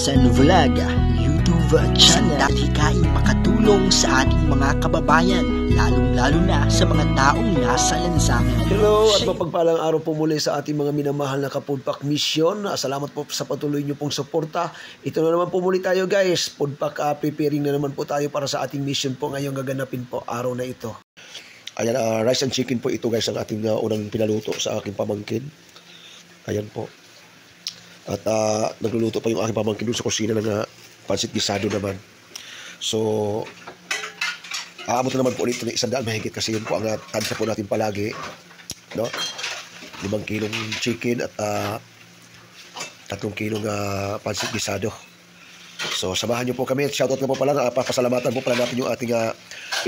San Vlog YouTube channel at hikaing makatulong sa ating mga kababayan, lalong-lalo na sa mga taong nasa lansangan. Hello at mapagpalang araw po muli sa ating mga minamahal na Kapudpak Mission. Salamat po sa patuloy niyo pong suporta. Ito na naman po muli tayo guys. Pudpak preparing na naman po tayo para sa ating mission po ngayong gaganapin po araw na ito. Ayan, rice and chicken po ito guys ang ating unang pinaluto sa aking pamangkin. Ayan po. At nagluluto pa yung aking pamangkin doon sa kusina ng pansit gisado naman. So, aabot na naman po ulit ng 100 mahigit kasi yun po ang tansya po natin palagi. No? 5 kilong chicken at 3 kilong pansit gisado. So, samahan nyo po kami. Shoutout na po pala. Papasalamatan po pala natin yung ating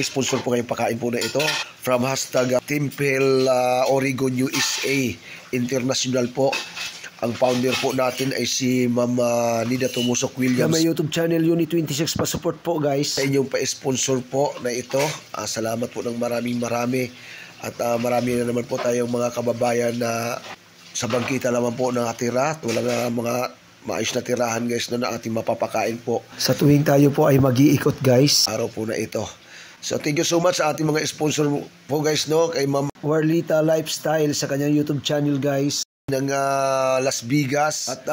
sponsor po ngayong pakain po na ito. From hashtag Temple Oregon USA International po. Ang founder po natin ay si Ma'am Nida Tumusok Williams. May YouTube channel Unit 26 pa support po guys. Sa inyong pa-sponsor po na ito. Salamat po ng marami. At marami na naman po tayong mga kababayan na sa bangkita naman po nakatira. Walang mga maayos na tirahan guys na ating mapapakain po. Sa tuwing tayo po ay mag-iikot guys. Araw po na ito. So thank you so much sa ating mga sponsor po guys, no? Kay Ma'am Warlita Lifestyle sa kanyang YouTube channel guys. Ng Las Vegas at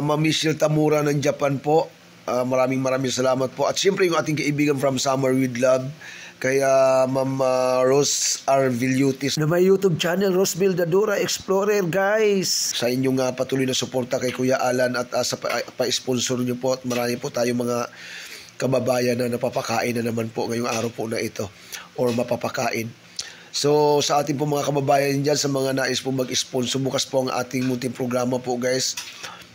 Ma'am Michelle Tamura ng Japan po. Maraming salamat po. At siyempre yung ating kaibigan from Summer with Love kay Ma'am Rose R. Villutis na may YouTube channel Roseville Dadura Explorer guys. Sa inyong patuloy na suporta kay Kuya Alan at sa pa-sponsor nyo po at marami po tayong mga kababayan na napapakain na naman po ngayong araw po na ito or mapapakain. So sa ating po mga kababayan dyan, sa mga nais po mag-sponsor, bukas po ang ating munting programa po guys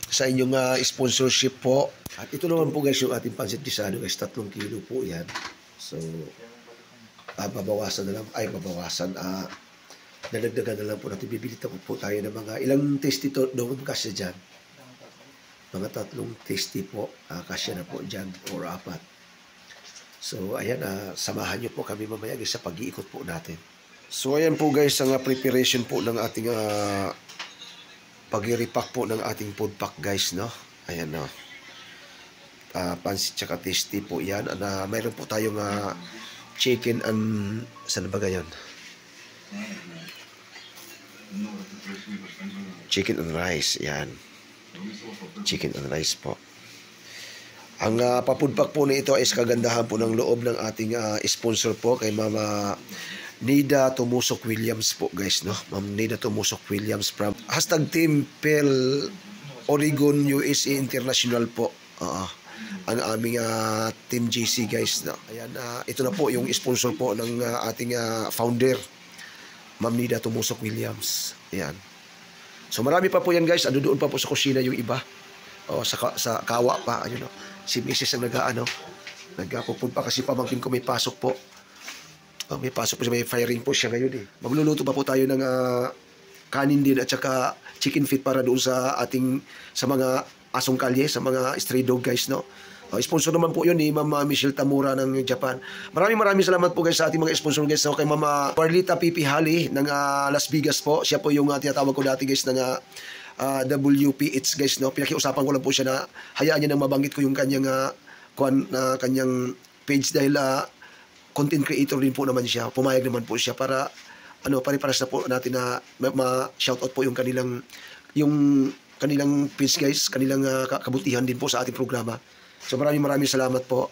sa inyong sponsorship po. At ito naman po guys yung ating pansit gisado guys, 3 kilo po yan. So babawasan na lang, nadagdagan na lang po natin, bibili po tayo ng mga ilang tasty to doon kasi dyan. Mga 3 tasty po, kasya na po dyan or 4. So ayan, samahan nyo po kami mamaya guys sa pag-iikot po natin. So ayan po guys ang preparation po ng ating pag-repack po ng ating food pack guys, no. Ayan no. Pansit tsaka tasty po yan. Mayroon po tayong chicken and saan ba ganyan? Chicken and rice, yan. Chicken and rice po. Ang pa-food pack po na ito is kagandahan po ng loob ng ating sponsor po kay Mama Nida Tumusok Williams po guys, no? Ma'am Nida Tumusok Williams from hashtag Temple Oregon USA International po. Ang aming Team JC guys, no? Ayan, ito na po yung sponsor po ng ating founder Ma'am Nida Tumusok Williams. Ayan. So marami pa po yan guys. Doon pa po sa kusina yung iba. Sa kawa pa. Ayun, no? Si Mrs. ang nagpupunta pa kasi pamangkin ko may pasok po. May pasok po siya, may firing po siya ngayon eh. Magluluto pa po tayo ng kanin din at saka chicken feet para doon sa mga asong kalye, sa mga stray dog guys, no. Sponsor naman po yun ni Ma'am Michelle Tamura ng Japan. Maraming salamat po guys sa ating mga sponsor guys, no? Kay Ma'am Warlita Pipihali ng Las Vegas po. Siya po yung tinatawag ko dati guys ng WPH guys, no. Pinakiusapan ko lang po siya na hayaan niya nang mabanggit ko yung kanyang kanyang page dahil content creator din po naman siya. Pumayag naman po siya para pare-paras na po natin na ma-shoutout po yung kanilang page guys, kanilang kabutihan din po sa ating programa. So maraming salamat po.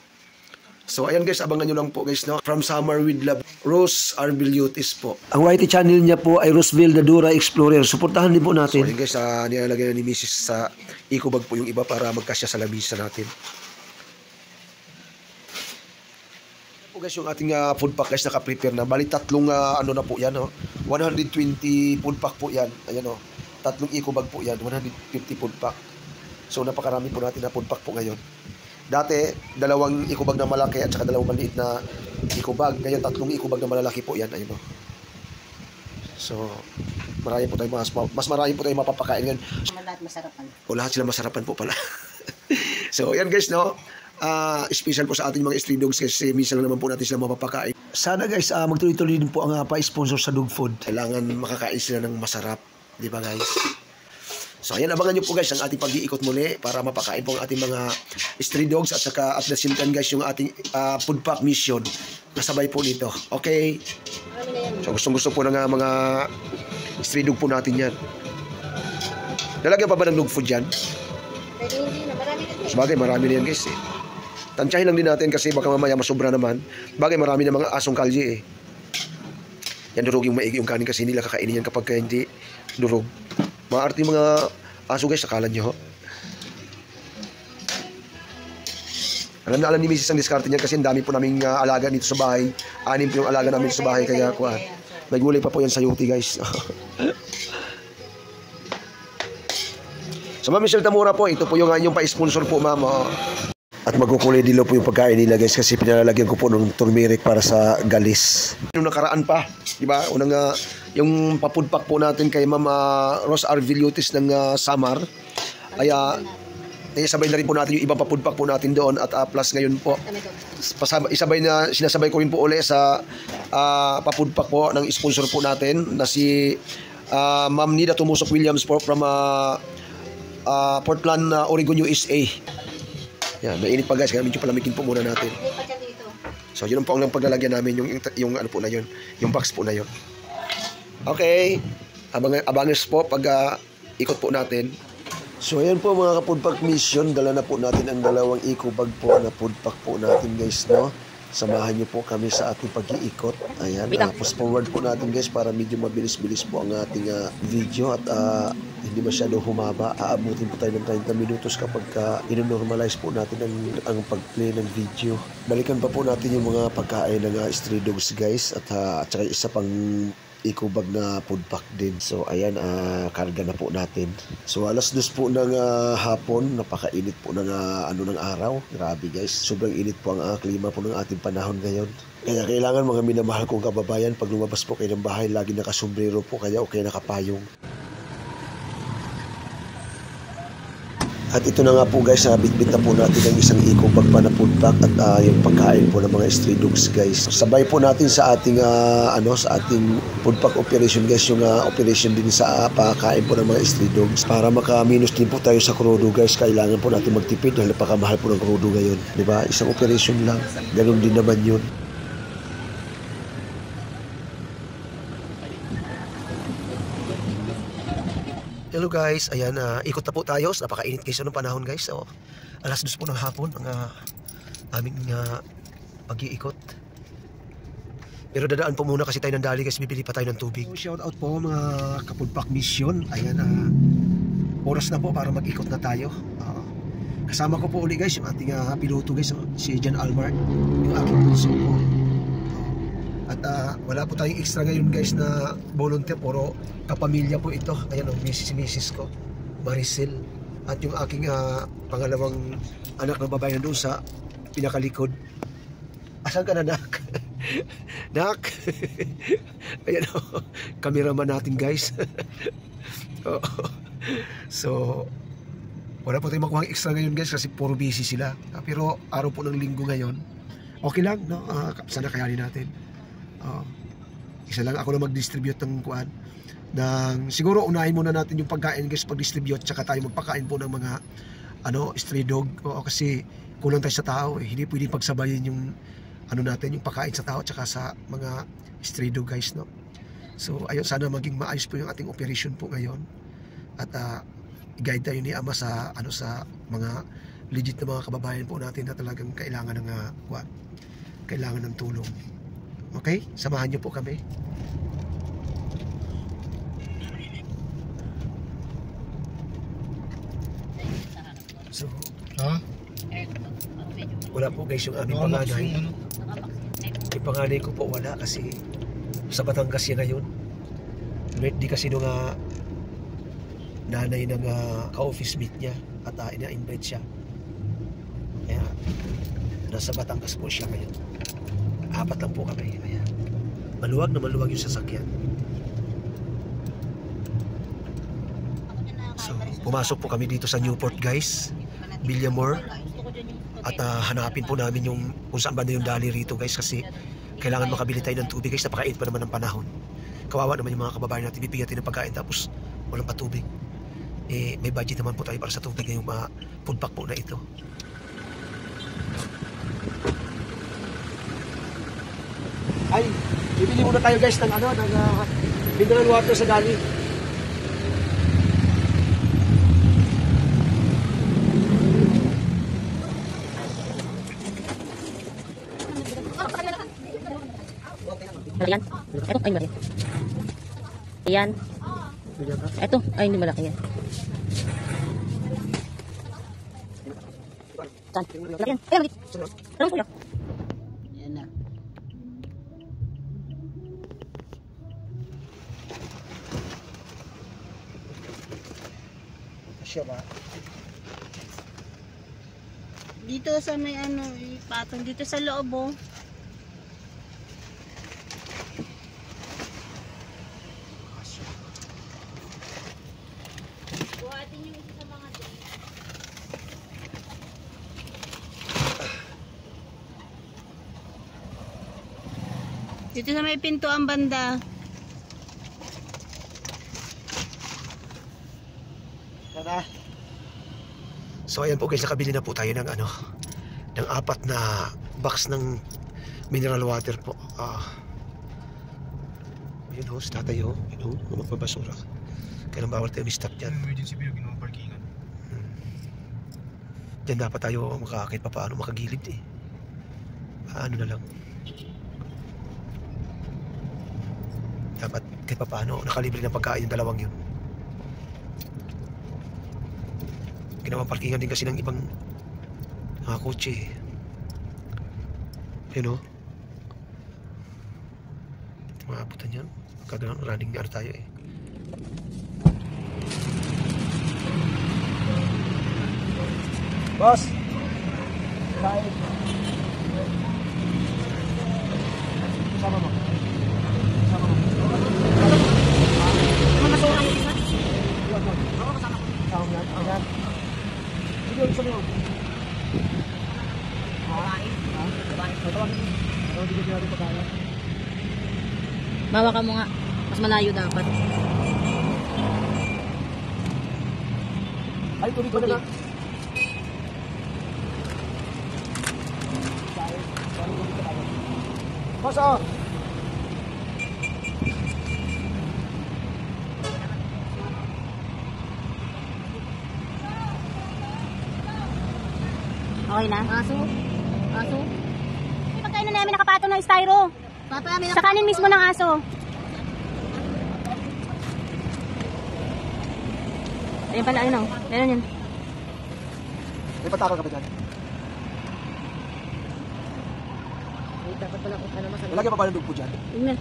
So ayan guys, abangan nyo lang po guys, no? From Summer with Love, Rose R. Villutis po. Ang YT channel niya po ay Roseville Dadura Explorer. Suportahan din po natin. So ayan guys, nilalagay na ni Mrs. sa eco bag po yung iba para magkasya sa lamisa natin. Guys, yung ating food pack guys naka-prepare na. Bali 3 na po yan, no? 120 food pack po yan. Ayan, no? 3 eco bag po yan, 150 food pack. So napakarami po natin na food pack po ngayon. Dati 2 eco bag na malaki at saka 2 maliit na eco bag. Ngayon 3 eco bag na malalaki po yan. Ayan, no? So marami po tayo mas marami po tayong mapapakain ngayon. Lahat masarapan. Lahat sila masarapan po pala. So ayan guys, no? Special po sa ating mga stray dogs kasi minsan lang naman po natin sila mapapakain. Sana guys, magtuloy-tuloy din po ang pa-sponsor sa dog food. Kailangan makakain sila ng masarap, di ba guys? So ayan, abangan nyo po guys ang ating pag-iikot muli para mapakain po ang ating mga stray dogs at saka at the same time guys yung ating food pack mission kasabay po nito. Okay? So gustong-gusto po ng mga stray dog po natin yan. Lalagyan pa ba ng dog food yan? Pwede hindi na, marami na. Sabagay, marami na yan guys eh. Tansyahin lang din natin kasi baka mamaya masobra naman. Bagay, marami na mga asong kalye eh. Yan durog yung maigi yung kanin kasi hindi nila kakainin yan kapag hindi durog. Maarte yung mga aso guys, sakalan nyo ho. Alam na alam ni Mrs. ang diskarte niyan kasi ang dami po naming alaga dito sa bahay. 6 po yung alaga namin sa bahay kaya kuha. May gulay pa po yan sa yuti guys. So Ma'am Michelle Tamura po, ito po yung pa-sponsor po ma'am. At magkukulay dilo po yung pagkain nila guys kasi pinalalagyan ko po ng turmeric para sa galis. Nung nakaraan pa, di ba? Unang yung papudpak po natin kay Ma'am Rose R. Villutis ng Samar. Ay sabay na rin po natin yung ibang papudpak po natin doon at plus ngayon po sinasabay ko rin po uli sa papudpak po ng sponsor po natin na si Ma'am Nida Tumusok Williams po from Portland, Oregon, USA. Yan, mainit pa guys, kaya medyo palamigin po muna natin. So yun po ang paglalagyan namin yung ano po na yun, yung box po na yun. Okay, abangers po pag ikot po natin. So ayan po mga ka-foodpack mission, dala na po natin ang 2 eco bag po na foodpack po natin guys, no? Samahan niyo po kami sa ating pag-iikot. Ayan, post forward po natin guys para medyo mabilis-bilis po ang ating video at hindi masyado humaba. Aabutin po tayo ng 30 minutos kapag ino-normalize po natin ang pag-play ng video. Balikan pa po natin yung mga pagkain ng stray dogs guys at saka isa pang eco bag na food pack din. So ayan, karga na po natin. So 2:00 po ng hapon, napakainit po ng ng araw. Grabe guys, sobrang init po ang klima po ng ating panahon ngayon. Kaya kailangan mga minamahal kong kababayan, pag lumabas po kayo ng bahay, lagi nakasombrero po kaya o kaya nakapayong. At ito na nga po guys, bitbit na po natin ang isang eco bag pa na food pack at yung pagkain po ng mga stray dogs guys. Sabay po natin sa ating sa ating food pack operation guys, yung operation din sa pagkain po ng mga stray dogs. Para maka-minus din po tayo sa krudo guys, kailangan po natin magtipid dahil napakamahal po ng krudo ngayon. Diba? Isang operation lang, ganun din naman yun. Hello guys, ayan, ikot na po tayo. Napakainit guys ng panahon guys. So, 2:00 po ng hapon ang aming pag-iikot. Pero dadaan po muna kasi tayo ng dali guys, bibili pa tayo ng tubig. So, shout out po mga ka-foodpack mission. Ayan, oras na po para mag-ikot na tayo. Kasama ko po uli guys yung ating piloto guys, si Jan Almar, yung aking puso po. At wala po tayong extra ngayon guys na volunteer, puro kapamilya po ito. Ayan o, misis ko, Maricel. At yung aking pangalawang anak na babae na doon sa pinakalikod. Asan ka na, Nak? Nak? Ayan o, cameraman natin guys. So, wala po tayong makuha extra ngayon guys kasi puro busy sila. Pero araw po ng linggo ngayon, okay lang, no? Sana kayanin natin. Isa lang ako na mag-distribute ng kuan. Siguro unahin muna natin yung pagkain guys, pag-distribute, tsaka tayo magpakain po ng mga stray dog. Kasi kulang tayo sa tao eh. Hindi pwedeng pagsabayin yung natin, yung pagkain sa tao tsaka sa mga stray dog guys, no? So ayun, sana maging maayos po yung ating operation po ngayon. At i-guide tayo ni Ama sa sa mga legit na mga kababayan po natin na talagang kailangan ng kailangan ng tulong. Okay? Samahan niyo po kami. So, wala po guys yung aming panganay. Yung panganay ko po wala kasi sa Batangas yan ngayon. Birthday kasi nung nanay ng ka-office mate niya at ina-invite siya. Kaya nasa Batangas po siya ngayon. 4 lang po kami. Ayan. Maluwag na maluwag yung sasakyan. So, pumasok po kami dito sa Newport guys, Villamor. At hanapin po namin yung kung saan ba na yung dali rito guys kasi kailangan makabili tayo ng tubig guys. Napakainit pa naman ng panahon. Kawawa naman yung mga kababayan natin, bibigyan natin ng pagkain tapos walang patubig. may budget naman po tayo para sa tubig ngayong mga food pack po na ito. Ay, bibili muna tayo guys ng mineral water sa Dali. Yan. Ito, ay malaki. Ayan. Ito, ay hindi malaki yan. Saan? Malaki yan. Ay, malaki. Tarong kuya. Yan na. Siya ba? Dito sa may ipatong dito sa loob oh. Buhatin yung isa sa mga dito. Dito sa may pintuan banda. So ayan po guys, nakabili na po tayo ng ng 4 na box ng mineral water po. Ayun ho, si tatay ho. Ayun ho, magpapasura. Kaya nang bawal tayo stop dyan. Emergency pero ginawa parkingan. Dyan dapat tayo kahit pa paano makagilid eh. Ano na lang. Dapat kahit pa paano nakalibre ng pagkain yung dalawang yun. Ginawang parkingan din kasi ng ibang mga kotse. Yun o. Maabutan yan. Kagalang running na tayo eh. Boss! Kain. Sama mo. Sama mo. Mamasura yung isa. Ako kasama ko. Kasama mo yan? Ayan. Sige, isa mo. Babae. Babae. Ano, hindi ko natin pagkaya. Bawa ka mo nga. Mas malayo dapat. Ay, tubig ko na na. Boss, oh! Okay na? Aso. Aso. May pagkain na namin nakapatong ng styro. Papa, may Sa kanin mismo ng aso. Ayun pala, ano? Meron yan. May patakaw ka ba dyan? dapat pala kung ano masarap. Lalagyan pa ba ng dugpo dyan? Yun na.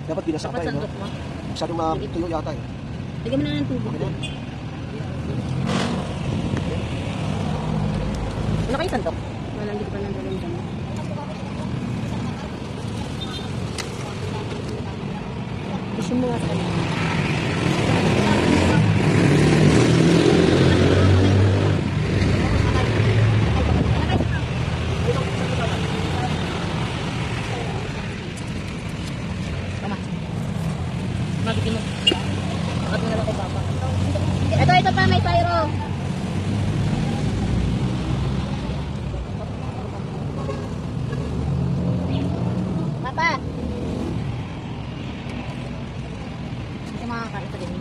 Dapat binasa Dapat tayo, no? sandok mo. Masyadong tuyo yata eh. Lagyan mo na ng tubig. Okay na. Wala kayo sandok? Wala, hindi ko pa nang dalang dyan. Gusto mo nga sa kanila. Magitin mo. Bakit mo na lang kay Papa? Ito pa, may pyro. Papa! Ito mga karito din.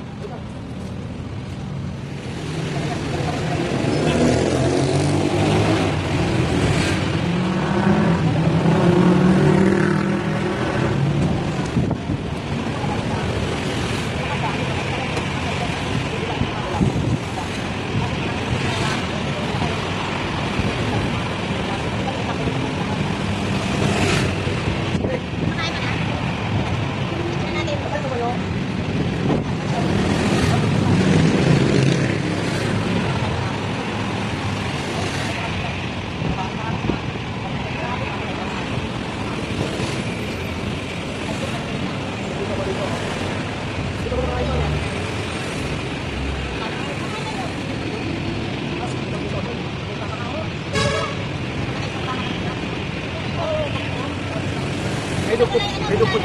May dupot. May dupot.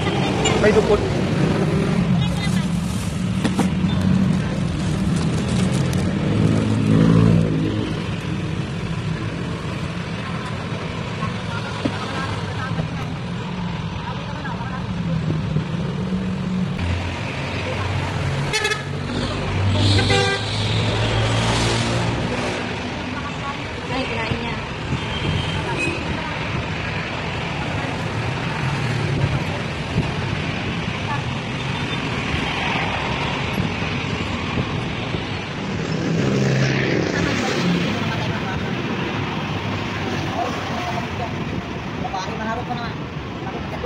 May dupot.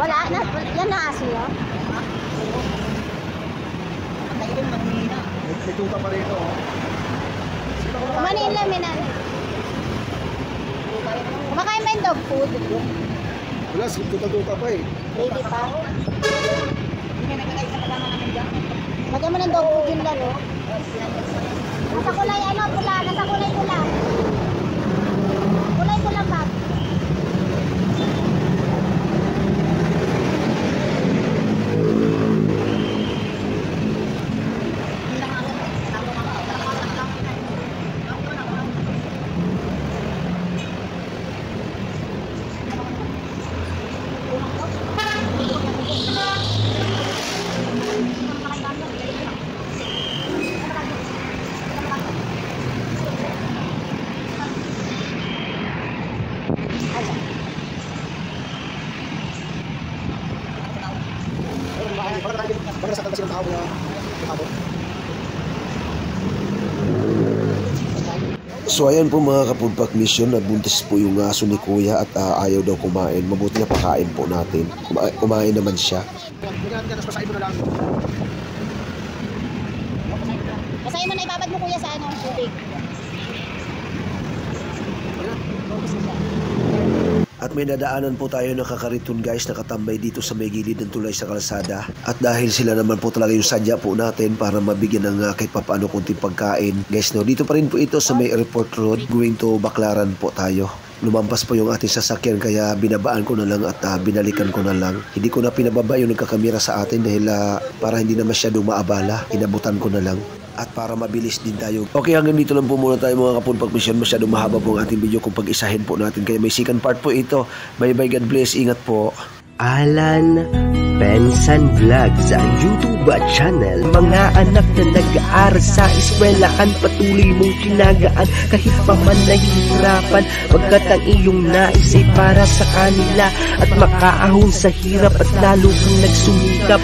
Wala na, yan na aso yun. May tuta pa rito. Manila, minan. Kumakain ba yung dog food? Wala, tuta pa eh. Baby pa. Lagyan mo ng dog food yun lang, oh. Nasa kulay, ano, pula. Nasa kulay pula. Kulay pula, Bob. Para sa kasi ng tao na So ayan po mga kapudpak mission, nabuntis po yung aso ni kuya at ayaw daw kumain. Mabuti na pakain po natin. Kumain naman siya. Basahin mo na ibabad mo kuya sa ano, tubig. At may nadaanan po tayo ng kakariton guys, nakatambay dito sa may gilid ng tulay sa kalsada. At dahil sila naman po talaga yung sadya po natin para mabigyan ng kahit papaano kunting pagkain. Guys, no, dito pa rin po ito sa may airport road, going to Baclaran po tayo. Lumampas po yung ating sasakyan kaya binabaan ko na lang at binalikan ko na lang. Hindi ko na pinababa yung nagkakamera sa atin dahil para hindi na masyadong maabala. Inabutan ko na lang. At para mabilis din tayo. Okay, hanggang dito lang po muna tayo mga kapudpak mission. Masyadong mahaba po ang ating video kung pag-isahin po natin. Kaya may second part po ito. Bye bye, God bless. Ingat po. Alan Pensan Vlog sa YouTube channel. Mga anak na nag-aaral sa eskwelahan, patuloy mong kinagaan kahit pa man nahihirapan, pagkat ang iyong nais ay para sa kanila at makaahon sa hirap at lalo kang nagsumikap.